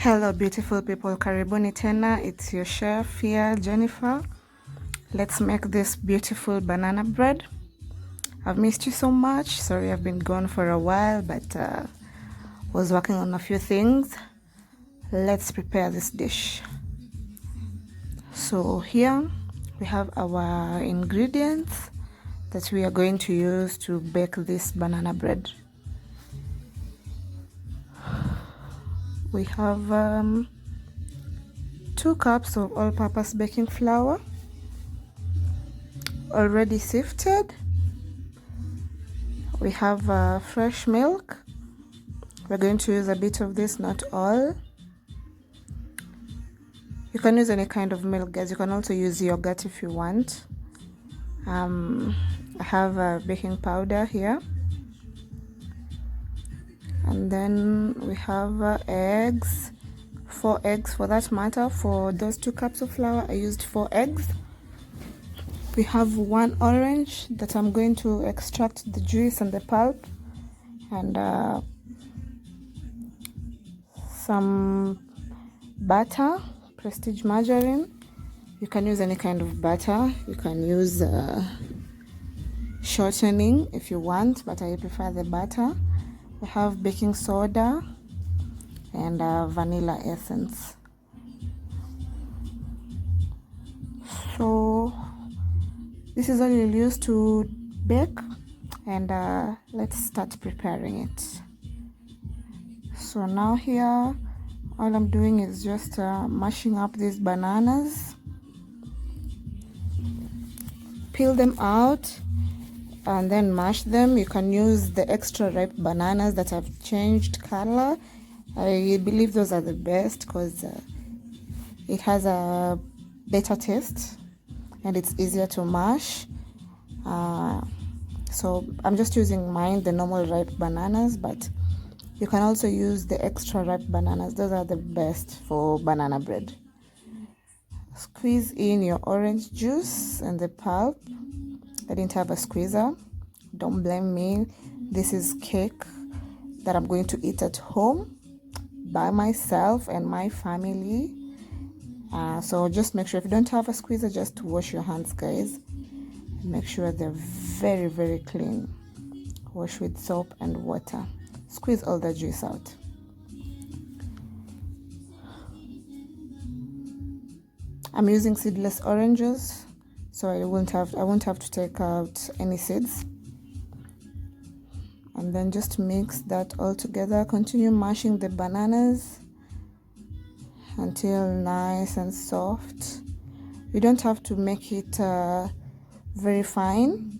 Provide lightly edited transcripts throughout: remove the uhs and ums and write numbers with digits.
Hello beautiful people, karibuni tena. It's your chef here, Jennifer. Let's make this beautiful banana bread. I've missed you so much. Sorry I've been gone for a while, but was working on a few things. Let's prepare this dish. So here we have our ingredients that we are going to use to bake this banana bread. We have 2 cups of all-purpose baking flour, already sifted. We have fresh milk. We're going to use a bit of this, not all. You can use any kind of milk, guys. You can also use yogurt if you want. I have baking powder here. And then we have eggs, 4 eggs for that matter. For those 2 cups of flour, I used 4 eggs. We have 1 orange that I'm going to extract the juice and the pulp, and some butter, Prestige margarine. You can use any kind of butter. You can use shortening if you want, but I prefer the butter. We have baking soda and vanilla essence. So this is all you'll use to bake, and let's start preparing it. So now here all I'm doing is just mashing up these bananas. Peel them out and then mash them. You can use the extra ripe bananas that have changed color. I believe those are the best because it has a better taste and it's easier to mash. So I'm just using mine, the normal ripe bananas, but you can also use the extra ripe bananas. Those are the best for banana bread. Squeeze in your orange juice and the pulp. I didn't have a squeezer. Don't blame me. This is cake that I'm going to eat at home by myself and my family. So just make sure, if you don't have a squeezer, just wash your hands, guys. Make sure they're very, very clean. Wash with soap and water. Squeeze all the juice out. I'm using seedless oranges, so I won't have to take out any seeds. And then just mix that all together. Continue mashing the bananas until nice and soft. You don't have to make it very fine.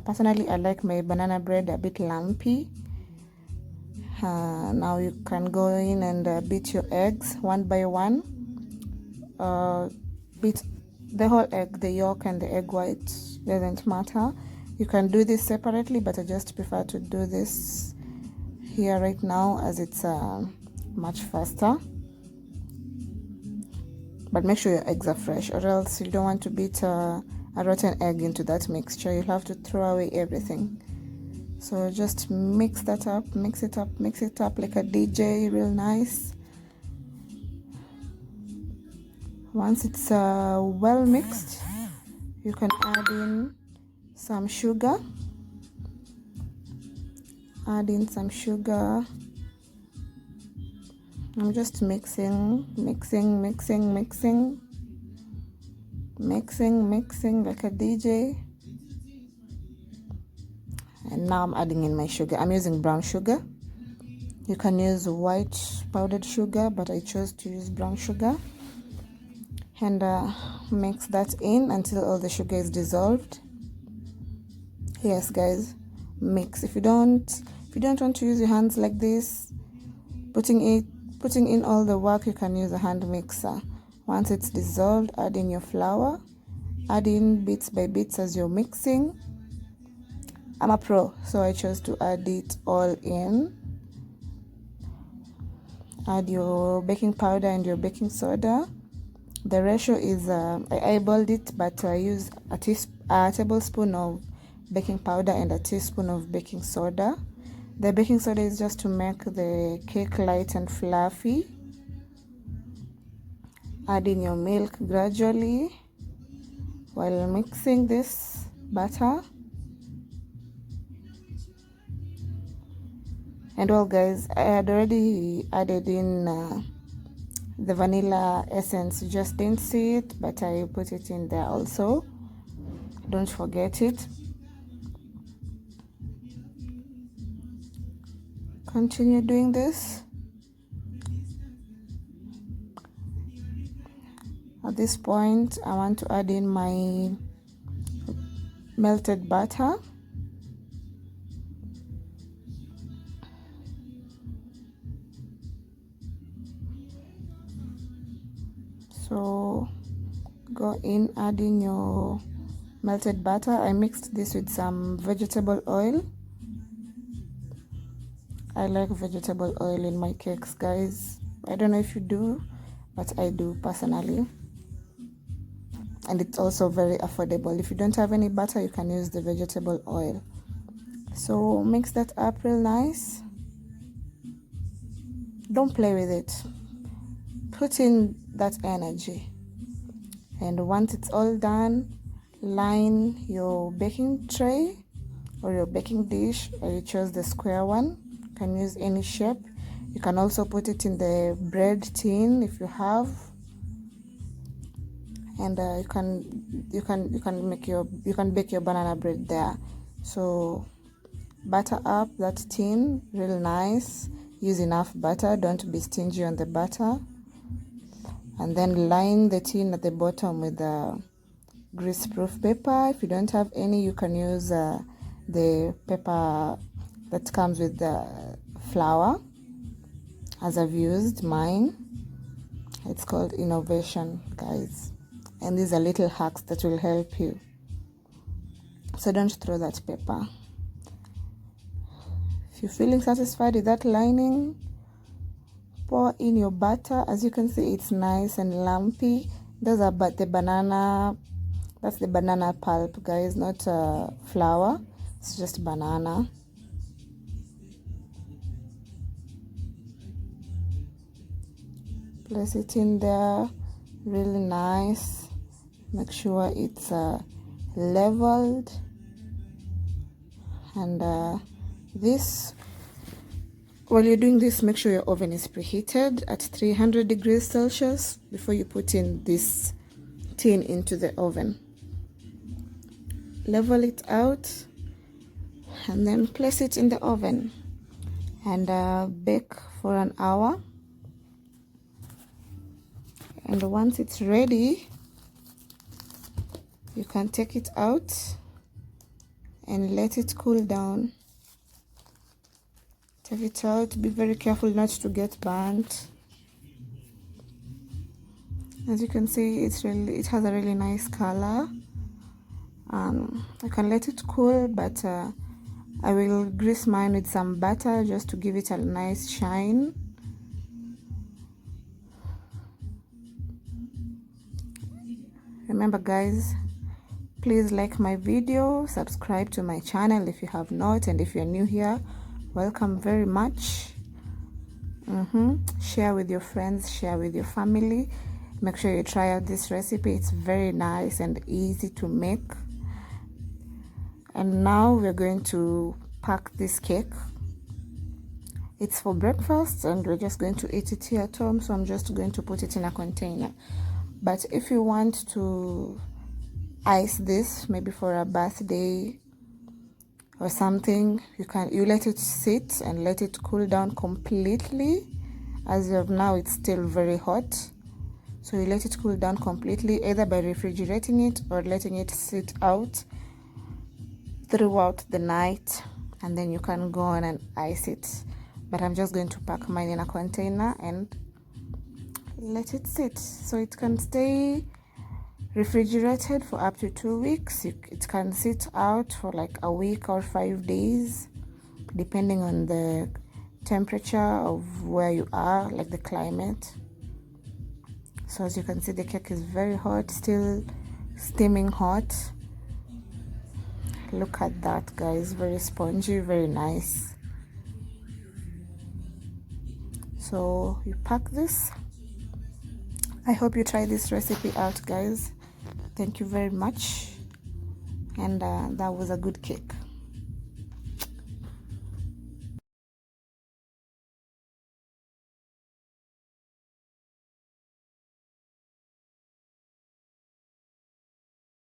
Personally, I like my banana bread a bit lumpy. Now you can go in and beat your eggs one by one. Beat the whole egg, the yolk and the egg white, doesn't matter. You can do this separately, but I just prefer to do this here right now as it's much faster. But make sure your eggs are fresh, or else you don't want to beat a rotten egg into that mixture. You'll have to throw away everything. So just mix that up, mix it up like a DJ, real nice. Once it's well mixed, you can add in some sugar. Add in some sugar. I'm just mixing like a DJ. And now I'm adding in my sugar. I'm using brown sugar. You can use white powdered sugar, but I chose to use brown sugar. And mix that in until all the sugar is dissolved. Yes, guys, mix. If you don't want to use your hands like this, putting in all the work, you can use a hand mixer. Once it's dissolved, add in your flour. Add in bits by bits as you're mixing. I'm a pro, so I chose to add it all in. Add your baking powder and your baking soda. The ratio is, I eyeballed it, but I use a tablespoon of baking powder and a teaspoon of baking soda. The baking soda is just to make the cake light and fluffy. Add in your milk gradually while mixing this batter. And well guys, I had already added in the vanilla essence. You just didn't see it, but I put it in there also. Don't forget it. Continue doing this. At this point, I want to add in my melted butter. So go in, add in your melted butter. I mixed this with some vegetable oil. I like vegetable oil in my cakes, guys. I don't know if you do, but I do personally. And it's also very affordable. If you don't have any butter, you can use the vegetable oil. So mix that up real nice. Don't play with it. Put in that energy. And once it's all done, line your baking tray or your baking dish, or you choose the square one. You can use any shape. You can also put it in the bread tin if you have. And you can bake your banana bread there. So butter up that tin real nice. Use enough butter, don't be stingy on the butter. And then line the tin at the bottom with grease-proof paper. If you don't have any, you can use the paper that comes with the flour, as I've used mine. It's called Innovation, guys. And these are little hacks that will help you. So don't throw that paper. If you're feeling satisfied with that lining, pour in your butter. As you can see, it's nice and lumpy. Those are the banana. That's the banana pulp, guys, not flour. It's just banana. Place it in there, really nice. Make sure it's leveled. And this, while you're doing this, make sure your oven is preheated at 300 degrees Celsius before you put in this tin into the oven. Level it out and then place it in the oven and bake for an hour. And once it's ready, you can take it out and let it cool down. Take it out. Be very careful not to get burnt. As you can see, it has a really nice color. I can let it cool, but I will grease mine with some butter just to give it a nice shine. Remember, guys, please like my video, subscribe to my channel if you have not, and if you're new here, welcome very much. Share with your friends, share with your family. Make sure you try out this recipe. It's very nice and easy to make. And now we're going to pack this cake. It's for breakfast and we're just going to eat it here at home, so I'm just going to put it in a container. But if you want to ice this, maybe for a birthday or something, you let it sit and let it cool down completely. As of now, it's still very hot, so you let it cool down completely, either by refrigerating it or letting it sit out throughout the night, and then you can go on and ice it. But I'm just going to pack mine in a container and let it sit, so it can stay refrigerated for up to 2 weeks. It can sit out for like a week or 5 days, depending on the temperature of where you are, like the climate. So as you can see, the cake is very hot, still steaming hot. Look at that, guys. Very spongy, very nice. So you pack this I hope you try this recipe out, guys. Thank you very much. And that was a good cake.